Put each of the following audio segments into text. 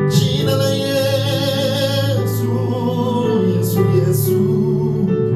Jina la Yesu, Yesu, Yesu.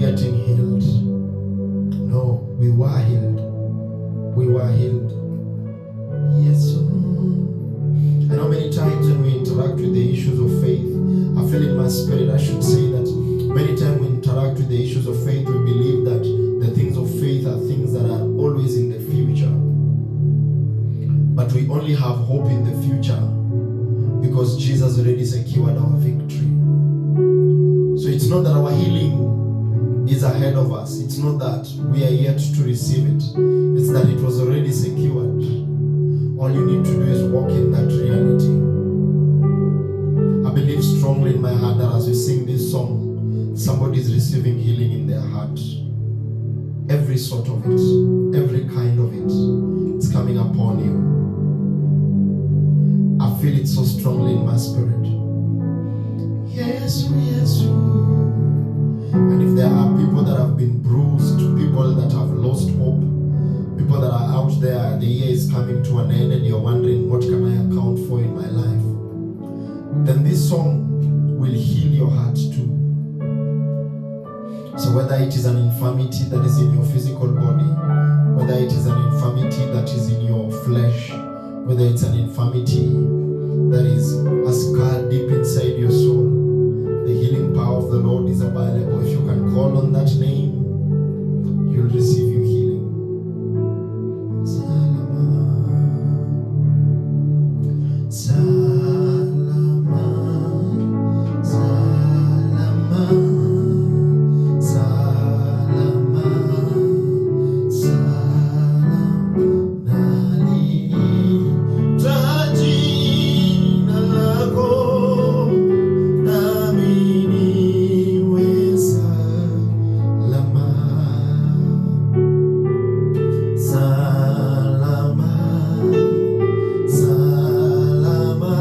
getting healed. No, we were healed. We were healed. Yes. I know many times when we interact with the issues of faith, I feel in my spirit I should say that many times we interact with the issues of faith, we believe that the things of faith are things that are always in the future. But we only have hope in the future because Jesus already secured our victory. So it's not that our healing is ahead of us. It's not that we are yet to receive it. It's that it was already secured. All you need to do is walk in that reality. I believe strongly in my heart that as we sing this song, somebody is receiving healing in their heart. Every sort of it, every kind of it, it's coming upon you. I feel it so strongly in my spirit. Yes, yes. And if there are people that have been bruised, people that have lost hope, people that are out there, the year is coming to an end and you're wondering, what can I account for in my life? Then this song will heal your heart too. So whether it is an infirmity that is in your physical body, whether it is an infirmity that is in your flesh, whether it's an infirmity that is a scar deep inside your soul, the healing power of the Lord is available. If you can call on that name, you'll receive your healing. Salama,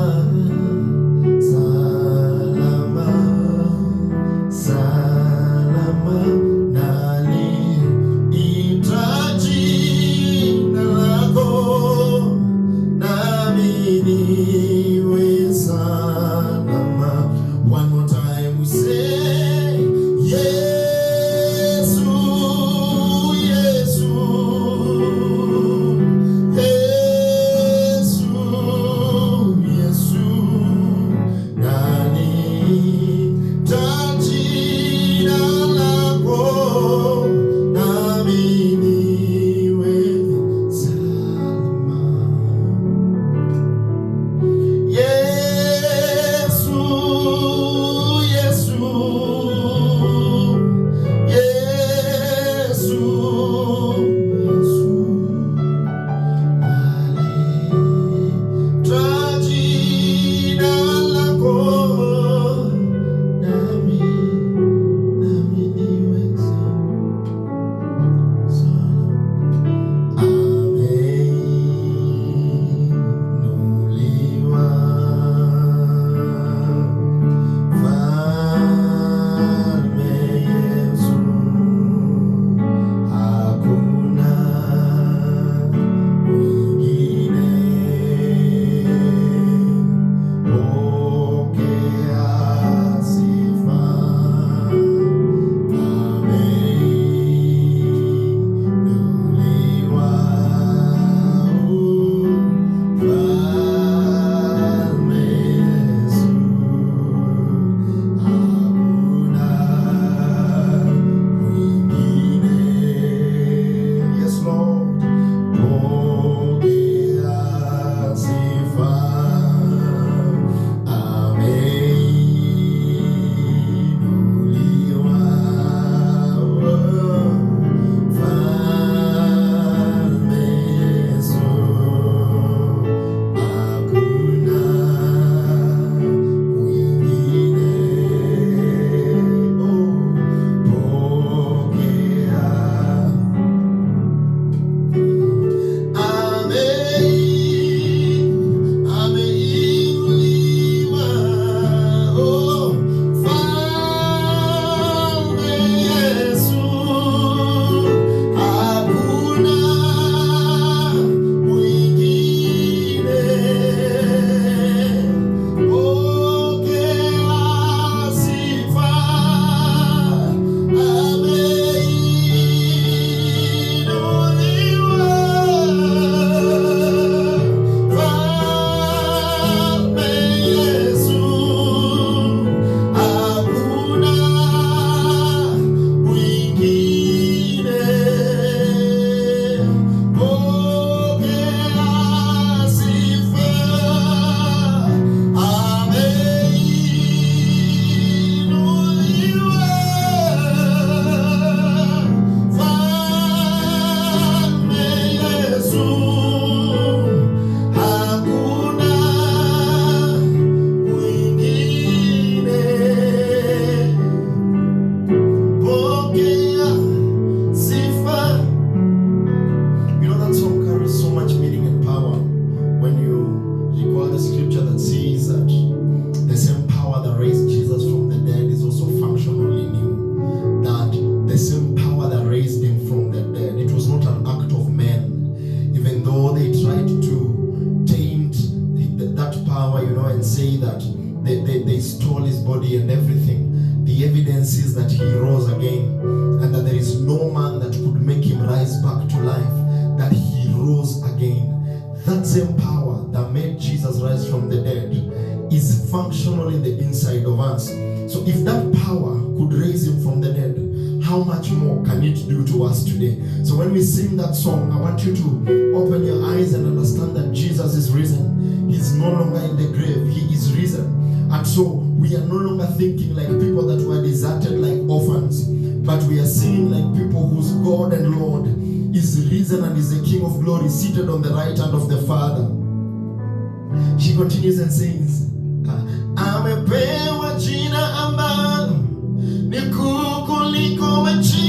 scripture that says that the same power that raised Jesus from the dead is also functional in you. That the same power that raised him from the dead, it was not an act of men. Even though they tried to taint that power, and say that they stole his body and everything, the evidence is that he rose again, and that there is no man that could make him rise back to life, that he rose again. That same power that made Jesus rise from the dead is functional in the inside of us. So if that power could raise him from the dead, how much more can it do to us today? So when we sing that song, I want you to open your eyes and understand that Jesus is risen. He's no longer in the grave. He is risen. And so we are no longer thinking like people that were deserted like orphans, but we are singing like people whose God and Lord is risen and is the King of glory, seated on the right hand of the Father. She continues and says, amepewa jina ambalo ni kuu kuliko majina